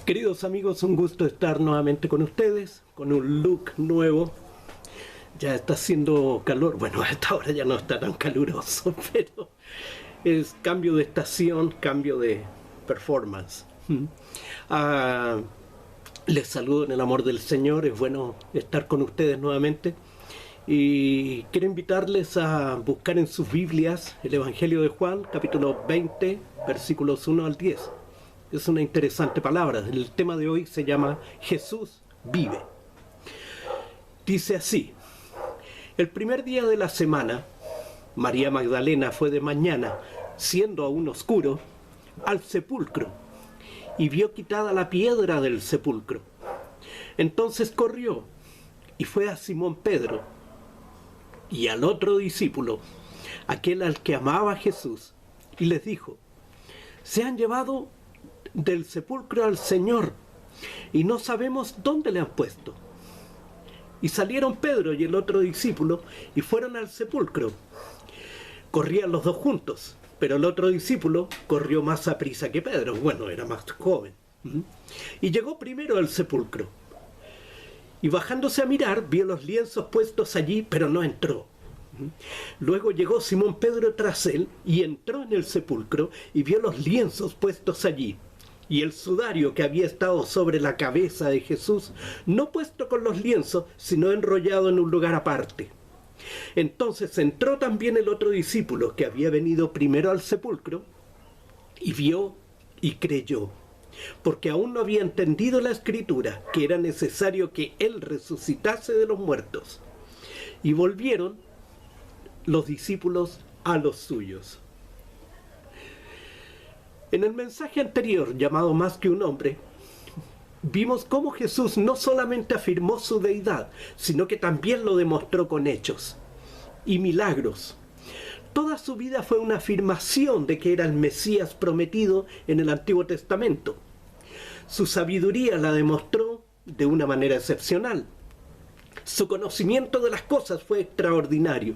Queridos amigos, un gusto estar nuevamente con ustedes, con un look nuevo. Ya está haciendo calor, bueno, a esta hora ya no está tan caluroso, pero es cambio de estación, cambio de performance. Les saludo en el amor del Señor, es bueno estar con ustedes nuevamente. Y quiero invitarles a buscar en sus Biblias el Evangelio de Juan, capítulo 20, versículos 1 al 10. Es una interesante palabra. El tema de hoy se llama Jesús vive. Dice así: el primer día de la semana, María Magdalena fue de mañana, siendo aún oscuro, al sepulcro, y vio quitada la piedra del sepulcro. Entonces corrió y fue a Simón Pedro y al otro discípulo, aquel al que amaba a Jesús, y les dijo: se han llevado del sepulcro al Señor, y no sabemos dónde le han puesto. Y salieron Pedro y el otro discípulo, y fueron al sepulcro. Corrían los dos juntos, pero el otro discípulo corrió más aprisa que Pedro, bueno, era más joven. Y llegó primero al sepulcro. Y bajándose a mirar, vio los lienzos puestos allí, pero no entró. Luego llegó Simón Pedro tras él, y entró en el sepulcro, y vio los lienzos puestos allí, y el sudario que había estado sobre la cabeza de Jesús, no puesto con los lienzos, sino enrollado en un lugar aparte. Entonces entró también el otro discípulo, que había venido primero al sepulcro, y vio y creyó, porque aún no había entendido la Escritura, que era necesario que él resucitase de los muertos. Y volvieron los discípulos a los suyos. En el mensaje anterior, llamado Más que un hombre, vimos cómo Jesús no solamente afirmó su deidad, sino que también lo demostró con hechos y milagros. Toda su vida fue una afirmación de que era el Mesías prometido en el Antiguo Testamento. Su sabiduría la demostró de una manera excepcional. Su conocimiento de las cosas fue extraordinario.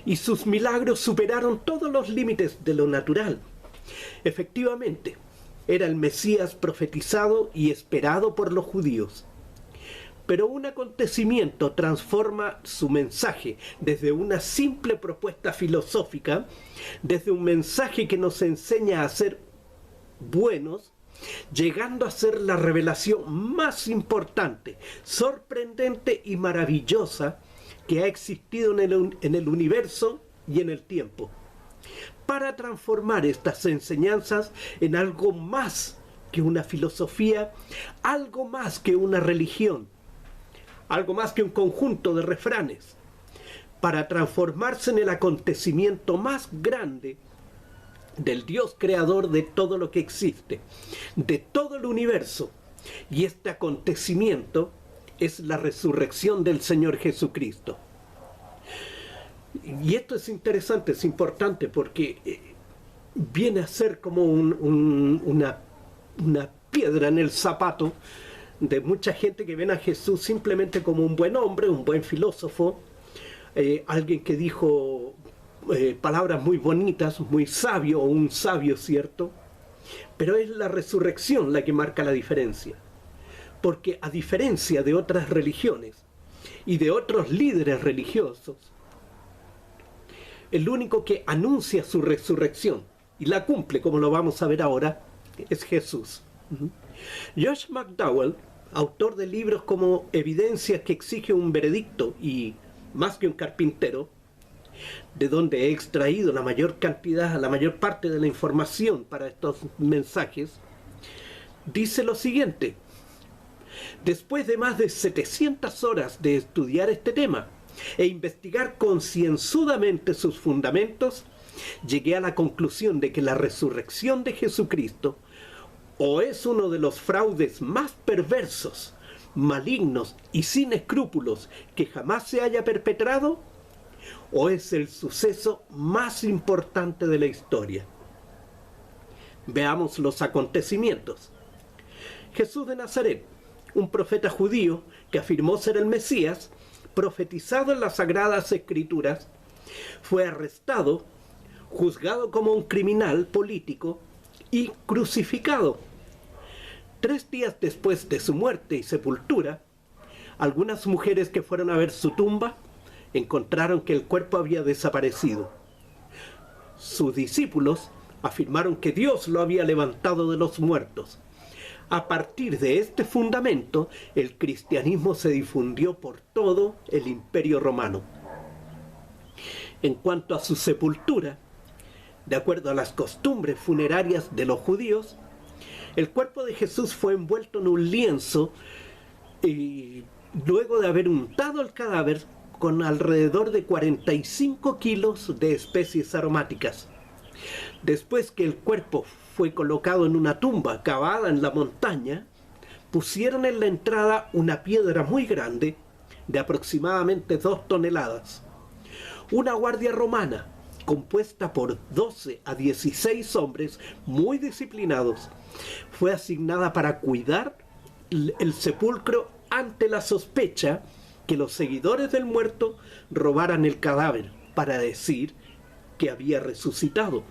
Y sus milagros superaron todos los límites de lo natural. Efectivamente, era el Mesías profetizado y esperado por los judíos. Pero un acontecimiento transforma su mensaje desde una simple propuesta filosófica, desde un mensaje que nos enseña a ser buenos, llegando a ser la revelación más importante, sorprendente y maravillosa que ha existido en el universo y en el tiempo, para transformar estas enseñanzas en algo más que una filosofía, algo más que una religión, algo más que un conjunto de refranes, para transformarse en el acontecimiento más grande del Dios creador de todo lo que existe, de todo el universo. Y este acontecimiento es la resurrección del Señor Jesucristo. Y esto es interesante, es importante, porque viene a ser como una piedra en el zapato de mucha gente que ven a Jesús simplemente como un buen hombre, un buen filósofo, alguien que dijo palabras muy bonitas, muy sabio, o un sabio, ¿cierto? Pero es la resurrección la que marca la diferencia. Porque a diferencia de otras religiones y de otros líderes religiosos, el único que anuncia su resurrección y la cumple, como lo vamos a ver ahora, es Jesús. Josh McDowell, autor de libros como Evidencias que exige un veredicto y Más que un carpintero, de donde he extraído la mayor parte de la información para estos mensajes, dice lo siguiente: después de más de 700 horas de estudiar este tema e investigar concienzudamente sus fundamentos, llegué a la conclusión de que la resurrección de Jesucristo o es uno de los fraudes más perversos, malignos y sin escrúpulos que jamás se haya perpetrado, o es el suceso más importante de la historia. Veamos los acontecimientos. Jesús de Nazaret, un profeta judío que afirmó ser el Mesías, profetizado en las Sagradas Escrituras, fue arrestado, juzgado como un criminal político y crucificado. 3 días después de su muerte y sepultura, algunas mujeres que fueron a ver su tumba encontraron que el cuerpo había desaparecido. Sus discípulos afirmaron que Dios lo había levantado de los muertos. A partir de este fundamento, el cristianismo se difundió por todo el Imperio Romano. En cuanto a su sepultura, de acuerdo a las costumbres funerarias de los judíos, el cuerpo de Jesús fue envuelto en un lienzo y luego de haber untado el cadáver con alrededor de 45 kilos de especies aromáticas. Después que el cuerpo fue colocado en una tumba cavada en la montaña, pusieron en la entrada una piedra muy grande de aproximadamente 2 toneladas. Una guardia romana, compuesta por 12 a 16 hombres muy disciplinados, fue asignada para cuidar el sepulcro ante la sospecha que los seguidores del muerto robaran el cadáver para decir que había resucitado.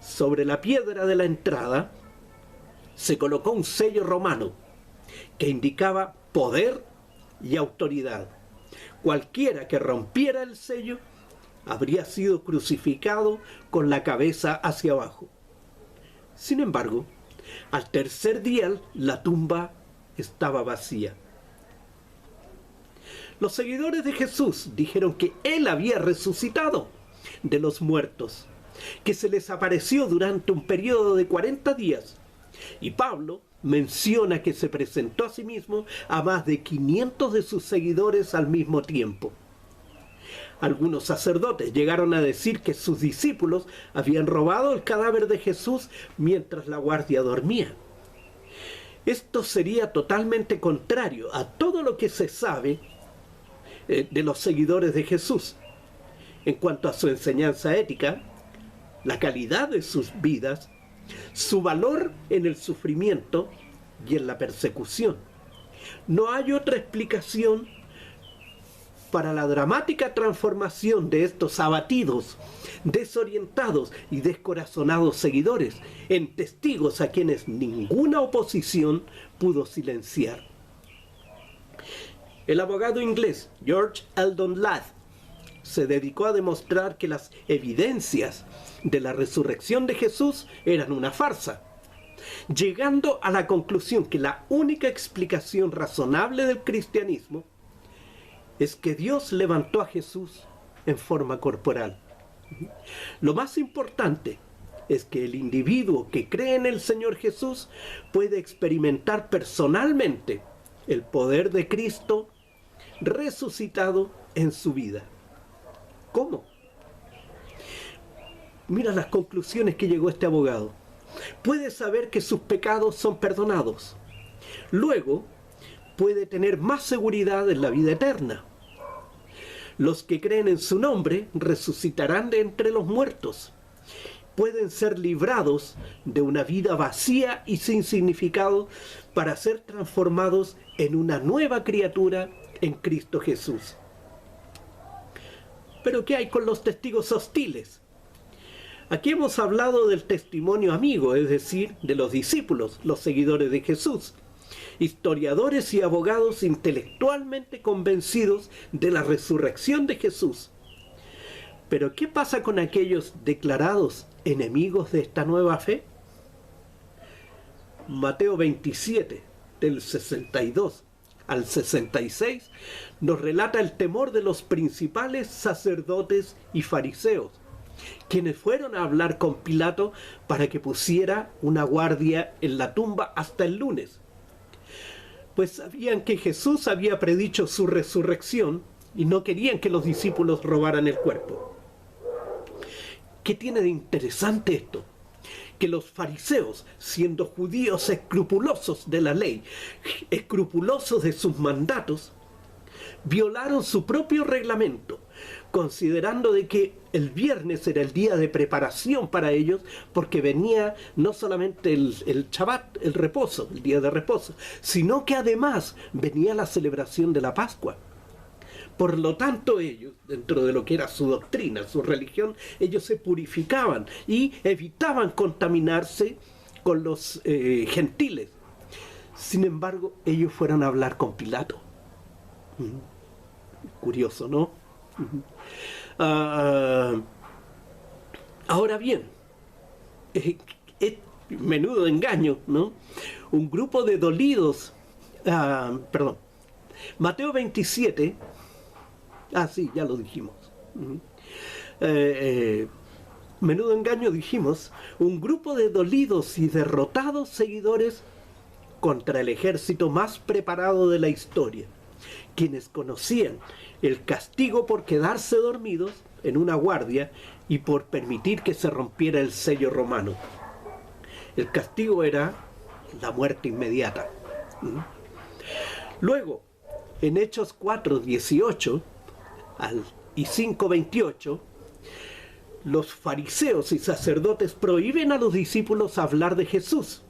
Sobre la piedra de la entrada se colocó un sello romano que indicaba poder y autoridad. Cualquiera que rompiera el sello habría sido crucificado con la cabeza hacia abajo. Sin embargo, al tercer día la tumba estaba vacía. Los seguidores de Jesús dijeron que Él había resucitado de los muertos, que se les apareció durante un periodo de 40 días. Y Pablo menciona que se presentó a sí mismo a más de 500 de sus seguidores al mismo tiempo. Algunos sacerdotes llegaron a decir que sus discípulos habían robado el cadáver de Jesús mientras la guardia dormía. Esto sería totalmente contrario a todo lo que se sabe de los seguidores de Jesús. En cuanto a su enseñanza ética, la calidad de sus vidas, su valor en el sufrimiento y en la persecución. No hay otra explicación para la dramática transformación de estos abatidos, desorientados y descorazonados seguidores en testigos a quienes ninguna oposición pudo silenciar. El abogado inglés George Eldon Ladd se dedicó a demostrar que las evidencias de la resurrección de Jesús eran una farsa, llegando a la conclusión que la única explicación razonable del cristianismo es que Dios levantó a Jesús en forma corporal. Lo más importante es que el individuo que cree en el Señor Jesús puede experimentar personalmente el poder de Cristo resucitado en su vida. ¿Cómo? Mira las conclusiones que llegó este abogado. Puede saber que sus pecados son perdonados. Luego, puede tener más seguridad en la vida eterna. Los que creen en su nombre resucitarán de entre los muertos. Pueden ser librados de una vida vacía y sin significado para ser transformados en una nueva criatura en Cristo Jesús. Pero ¿qué hay con los testigos hostiles? Aquí hemos hablado del testimonio amigo, es decir, de los discípulos, los seguidores de Jesús, historiadores y abogados intelectualmente convencidos de la resurrección de Jesús. Pero ¿qué pasa con aquellos declarados enemigos de esta nueva fe? Mateo 27, del 62 al 66, nos relata el temor de los principales sacerdotes y fariseos, quienes fueron a hablar con Pilato para que pusiera una guardia en la tumba hasta el lunes. Pues sabían que Jesús había predicho su resurrección y no querían que los discípulos robaran el cuerpo. ¿Qué tiene de interesante esto? Que los fariseos, siendo judíos escrupulosos de la ley, escrupulosos de sus mandatos, violaron su propio reglamento, considerando de que el viernes era el día de preparación para ellos, porque venía no solamente el Shabbat, el reposo, el día de reposo, sino que además venía la celebración de la Pascua. Por lo tanto, ellos, dentro de lo que era su doctrina, su religión, ellos se purificaban y evitaban contaminarse con los gentiles. Sin embargo, ellos fueron a hablar con Pilato. Curioso, ¿no? Ahora bien, menudo engaño, ¿no? Un grupo de dolidos, Mateo 27, sí, ya lo dijimos. Menudo engaño, dijimos, un grupo de dolidos y derrotados seguidores contra el ejército más preparado de la historia, quienes conocían el castigo por quedarse dormidos en una guardia y por permitir que se rompiera el sello romano. El castigo era la muerte inmediata. Luego, en Hechos 4:18 y 5:28, los fariseos y sacerdotes prohíben a los discípulos hablar de Jesús.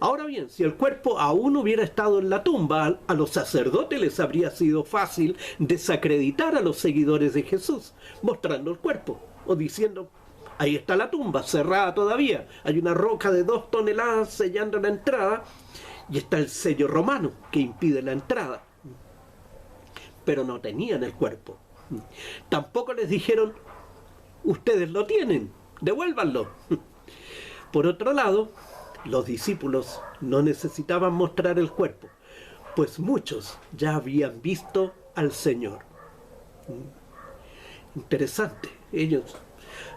Ahora bien, si el cuerpo aún hubiera estado en la tumba, a los sacerdotes les habría sido fácil desacreditar a los seguidores de Jesús, mostrando el cuerpo o diciendo: ahí está la tumba, cerrada todavía, hay una roca de 2 toneladas sellando la entrada y está el sello romano que impide la entrada. Pero no tenían el cuerpo. Tampoco les dijeron: ustedes lo tienen, devuélvanlo. Por otro lado, los discípulos no necesitaban mostrar el cuerpo, pues muchos ya habían visto al Señor. Interesante, ellos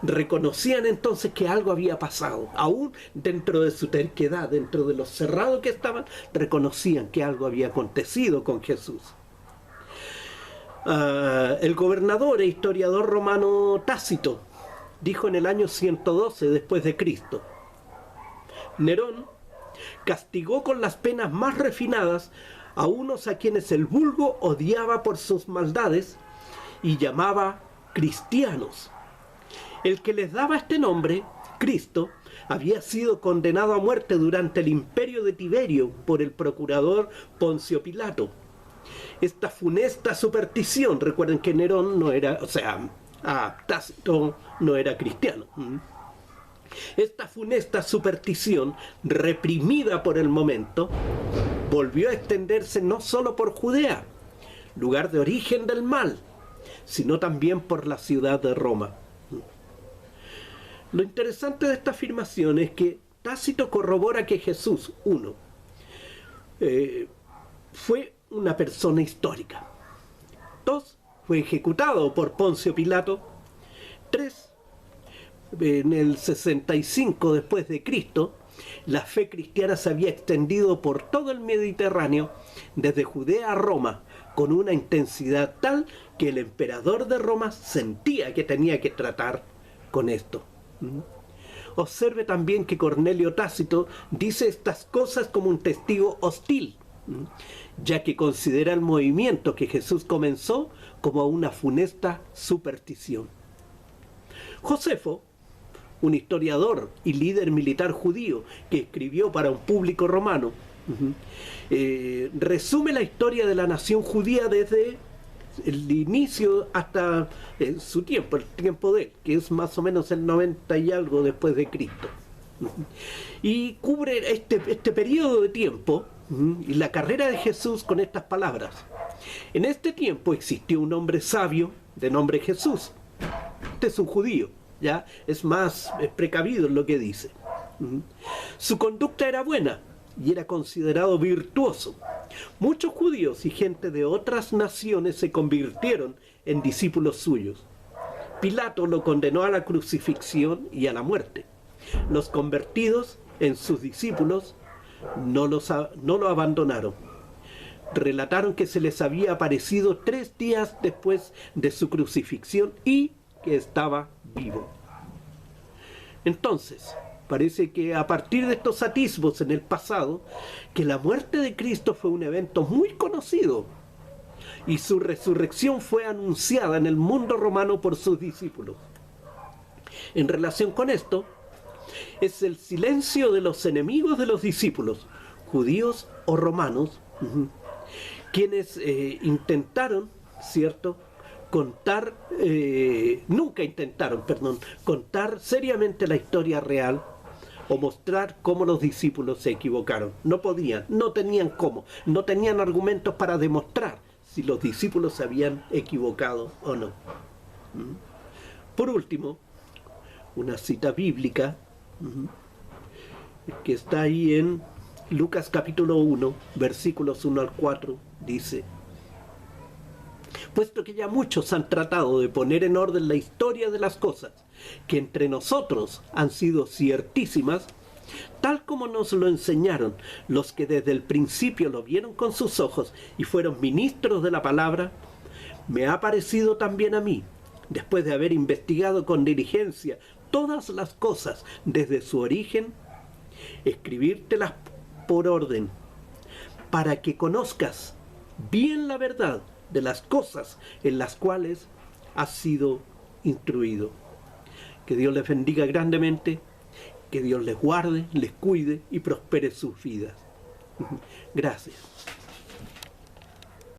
reconocían entonces que algo había pasado, aún dentro de su terquedad, dentro de lo cerrado que estaban, reconocían que algo había acontecido con Jesús. El gobernador e historiador romano Tácito dijo en el año 112 después de Cristo: Nerón castigó con las penas más refinadas a unos a quienes el vulgo odiaba por sus maldades y llamaba cristianos. El que les daba este nombre, Cristo, había sido condenado a muerte durante el imperio de Tiberio por el procurador Poncio Pilato. Esta funesta superstición, recuerden que Nerón no era, Tácito no era cristiano. Esta funesta superstición, reprimida por el momento, volvió a extenderse no solo por Judea, lugar de origen del mal, sino también por la ciudad de Roma. Lo interesante de esta afirmación es que Tácito corrobora que Jesús, 1, fue una persona histórica. 2, fue ejecutado por Poncio Pilato. 3, en el 65 después de Cristo, la fe cristiana se había extendido por todo el Mediterráneo, desde Judea a Roma, con una intensidad tal que el emperador de Roma sentía que tenía que tratar con esto. Observe también que Cornelio Tácito dice estas cosas como un testigo hostil, ya que considera el movimiento que Jesús comenzó como una funesta superstición. Josefo, un historiador y líder militar judío que escribió para un público romano, resume la historia de la nación judía desde el inicio hasta su tiempo, el tiempo de él, que es más o menos el 90 y algo después de Cristo. Y cubre este periodo de tiempo y la carrera de Jesús con estas palabras: en este tiempo existió un hombre sabio de nombre Jesús. Este es un judío, ya es más precavido en lo que dice. Su conducta era buena y era considerado virtuoso. Muchos judíos y gente de otras naciones se convirtieron en discípulos suyos. Pilato lo condenó a la crucifixión y a la muerte. Los convertidos en sus discípulos no lo abandonaron. Relataron que se les había aparecido 3 días después de su crucifixión y que estaba vivo. Entonces, parece que a partir de estos atisbos en el pasado, que la muerte de Cristo fue un evento muy conocido y su resurrección fue anunciada en el mundo romano por sus discípulos. En relación con esto, es el silencio de los enemigos de los discípulos, judíos o romanos, quienes intentaron, ¿cierto?, contar seriamente la historia real o mostrar cómo los discípulos se equivocaron. No podían, no tenían cómo, no tenían argumentos para demostrar si los discípulos se habían equivocado o no. Por último, una cita bíblica que está ahí en Lucas capítulo 1, versículos 1 al 4, dice: puesto que ya muchos han tratado de poner en orden la historia de las cosas, que entre nosotros han sido ciertísimas, tal como nos lo enseñaron los que desde el principio lo vieron con sus ojos y fueron ministros de la palabra, me ha parecido también a mí, después de haber investigado con diligencia todas las cosas desde su origen, escribírtelas por orden, para que conozcas bien la verdad de las cosas en las cuales has sido instruido. Que Dios les bendiga grandemente, que Dios les guarde, les cuide y prospere sus vidas. Gracias.